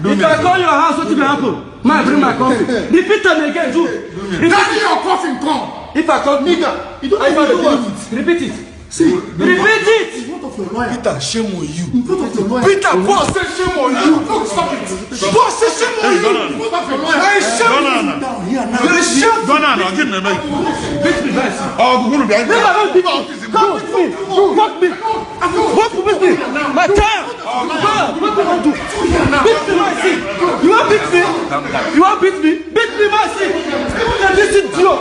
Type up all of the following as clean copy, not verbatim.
If I call your house, what will happen? Man, bring my coffee. Repeat them again, too. Daddy, your coffin come. If I call nigga, you don't know what it. Repeat it. See, repeat it. In front of your lawyer. Peter, shame on you. In front of your lawyer. Peter, boss say shame on you. Stop it. Boss say shame on you. In front of your lawyer. I shame on you. Down here now. Go now, give me a mic. Beat me, guys. Oh, go to the Never don't beat me. Come with me. Fuck me. Fuck with me. My child. What do you want to do? Beat me, my seat. You want beat me? You want beat me? Beat me, my seat. Even listen to you.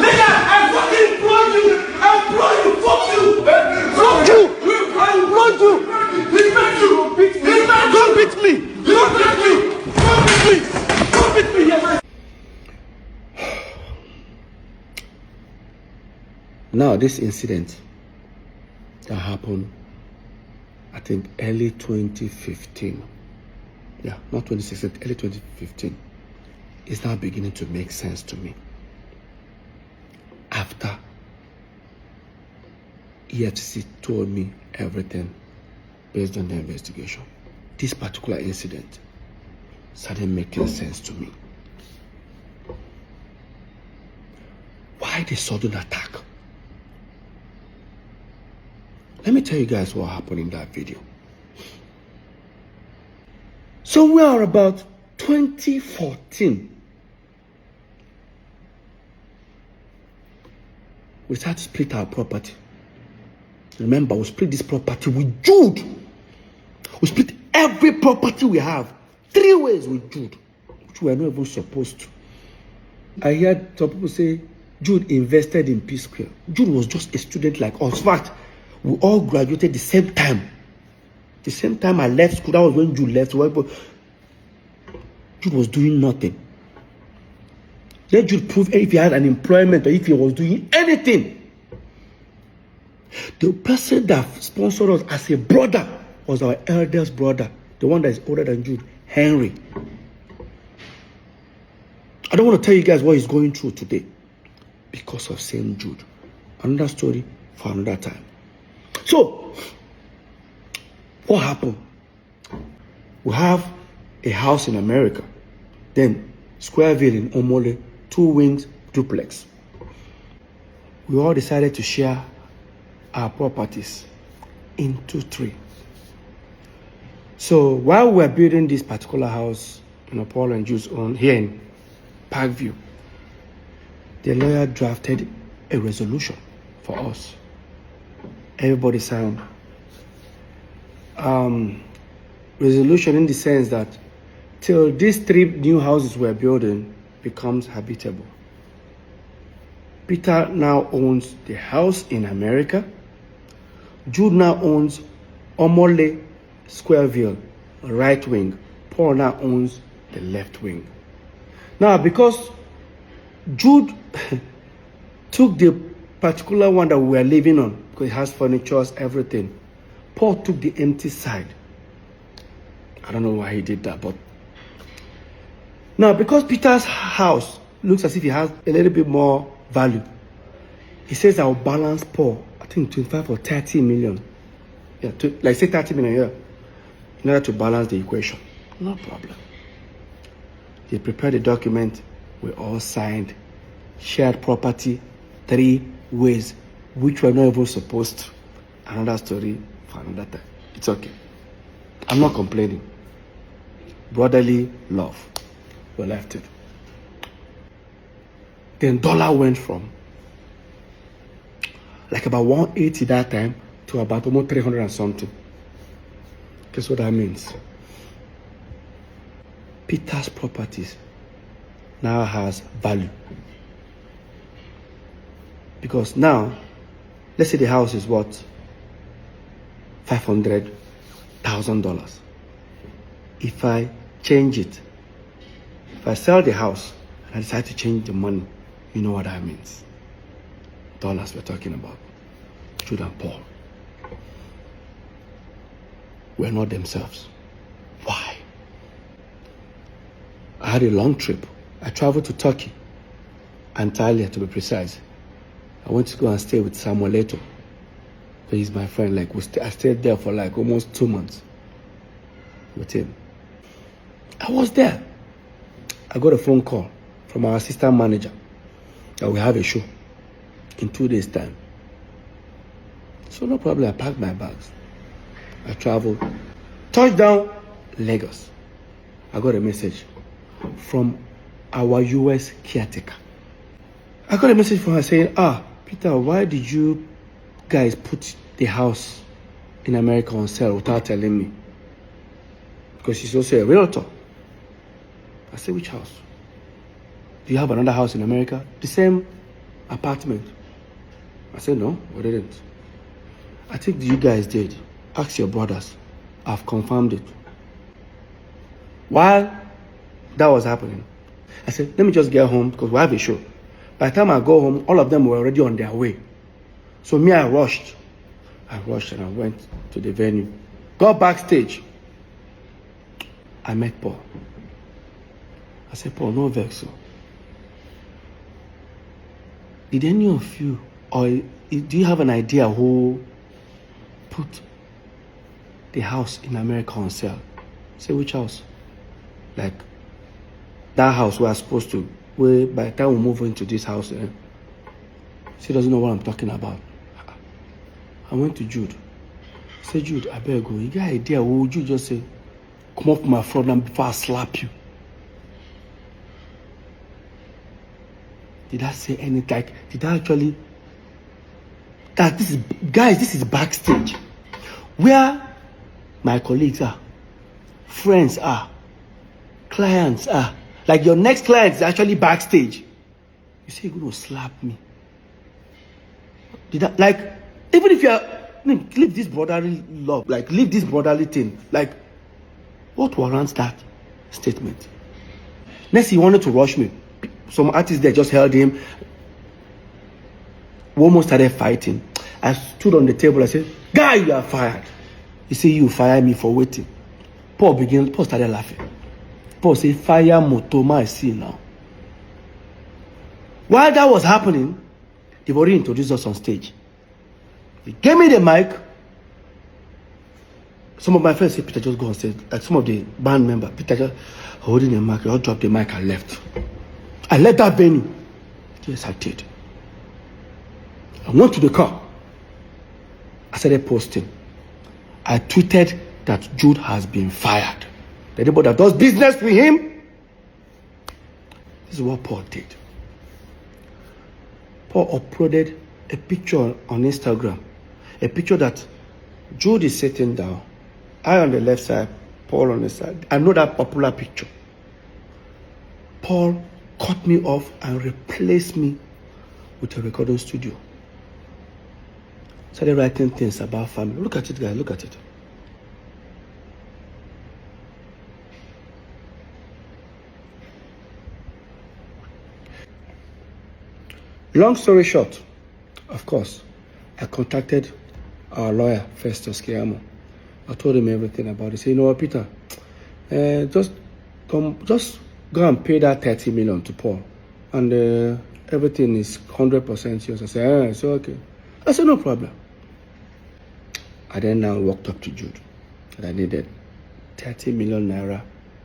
Nigga, I fucking implore you. I implore you. Fuck you. Fuck you. I implore you. Respect you. Beat me. Don't beat me. Don't beat me. Don't beat me. Don't beat me. Yes. Now, this incident that happened, I think, early 2015. Yeah, not 2016, early 2015. Is now beginning to make sense to me. After EFCC told me everything based on the investigation, this particular incident started making sense to me. Why the sudden attack? Let me tell you guys what happened in that video. So we are about 2014. We started to split our property. Remember, we split this property with Jude. We split every property we have 3 ways with Jude, which we are not even supposed to. I heard some people say Jude invested in Psquare. Jude was just a student like us. In fact, we all graduated the same time. The same time I left school, that was when Jude left. Jude was doing nothing. Let Jude prove if he had an employment or if he was doing anything. The person that sponsored us as a brother was our eldest brother, the one that is older than Jude, Henry. I don't want to tell you guys what he's going through today because of St. Jude. Another story for another time. So, what happened? We have a house in America, then Squareville in Omole, 2 wings duplex. We all decided to share our properties into 3. So while we were building this particular house, Paul and Jude's own here in Parkview, the lawyer drafted a resolution for us. Everybody signed. Resolution in the sense that till these 3 new houses we're building becomes habitable. Peter now owns the house in America. Jude now owns Omole Squareville, right wing. Paul now owns the left wing. Now, because Jude took the particular one that we were living on, because it has furniture, everything, Paul took the empty side. I don't know why he did that, but now because Peter's house looks as if it has a little bit more value, he says I'll balance Paul, I think 25 or 30 million. Yeah, like say 30 million, yeah, in order to balance the equation. No problem. They prepared the document, we all signed, shared property 3 ways, which we're not even supposed to. Another story for another time. It's okay. I'm not complaining. Brotherly love. We left it. Then dollar went from like about 180 that time to about almost 300 and something. Guess what that means? Peter's properties now has value. Because now, let's say the house is worth $500,000. If I change it, if I sell the house and I decide to change the money, you know what that means. Dollars we're talking about. Jude and Paul were not themselves. Why? I had a long trip. I traveled to Turkey, Antalya to be precise. I went to go and stay with Samuel Leto. He's my friend. Like I stayed there for like almost 2 months with him. I was there. I got a phone call from our assistant manager that we have a show in 2 days' time. So no problem, I packed my bags. I traveled. Touchdown, Lagos. I got a message from our US caretaker. I got a message from her saying, Peter, why did you guys put the house in America on sale without telling me? Because she's also a realtor. I said, which house? Do you have another house in America? The same apartment. I said, no, we didn't. I think you guys did. Ask your brothers. I've confirmed it. While that was happening, I said, let me just get home because we have a show. By the time I go home, all of them were already on their way. So me, I rushed. And I went to the venue. Got backstage. I met Paul. I said, Paul, no vex. Did any of you, or do you have an idea who put the house in America on sale? I said, which house? Like, that house we are supposed to, where by the time we move into this house, she doesn't know what I'm talking about. I went to Jude. I said, Jude, I better go. You got an idea? What would you just say? Come up my front and before I slap you. Did I say anything? Like, did I actually? That this is, guys, this is backstage, where my colleagues are, friends are, clients are. Like your next client is actually backstage. You say you're going to slap me? Did I, like, even if you're, leave this brotherly love, like leave this brotherly thing, like, what warrants that statement? Next, he wanted to rush me. Some artists there just held him. We almost started fighting. I stood on the table. I said, guy, you are fired. He said, you fire me for waiting. Paul started laughing. Paul said, fire Motoma, I see now. While that was happening, they've already introduced us on stage. They gave me the mic. Some of my friends said, Peter, just go on stage. Like some of the band members, Peter just holding the mic. I just dropped the mic and left. I left that venue. Yes, I did. I went to the car. I started posting. I tweeted that Jude has been fired. Anybody that does business with him, this is what Paul did. Paul uploaded a picture on Instagram. A picture that Jude is sitting down. I on the left side, Paul on the side. I know that popular picture. Paul cut me off and replaced me with a recording studio. Started writing things about family. Look at it, guys. Look at it. Long story short, of course, I contacted our lawyer, Psquare. I told him everything about it. He said, you know what, Peter, just go and pay that 30 million to Paul. And everything is 100% yours. I said, it's okay. I said, no problem. I then now walked up to Jude and I needed 30 million naira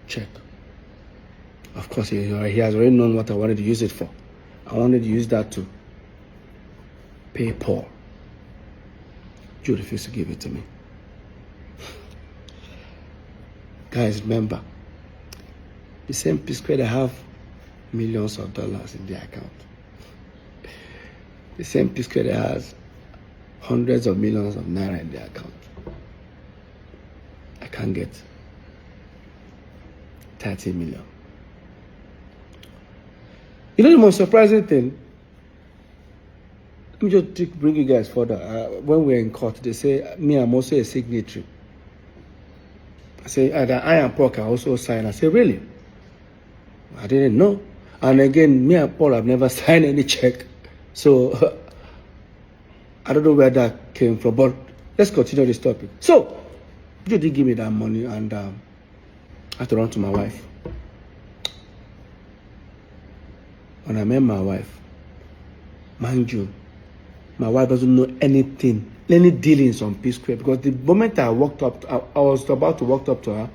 check. Of course, he has already known what I wanted to use it for. I wanted to use that to pay Paul. Jude refused to give it to me. Guys, remember, the same Psquare that have millions of dollars in their account. The same Psquare that has hundreds of millions of naira in their account. I can't get 30 million. You know the most surprising thing? Let me just bring you guys further. When we're in court, they say, me, I'm also a signatory. I say, I and Paul can also sign. I say, really? I didn't know. And again, me and Paul have never signed any check. So, I don't know where that came from, but let's continue this topic. So, you did give me that money, and I had to run to my wife. When I met my wife, mind you, my wife doesn't know anything, any dealings on Psquare, because the moment I was about to walk up to her,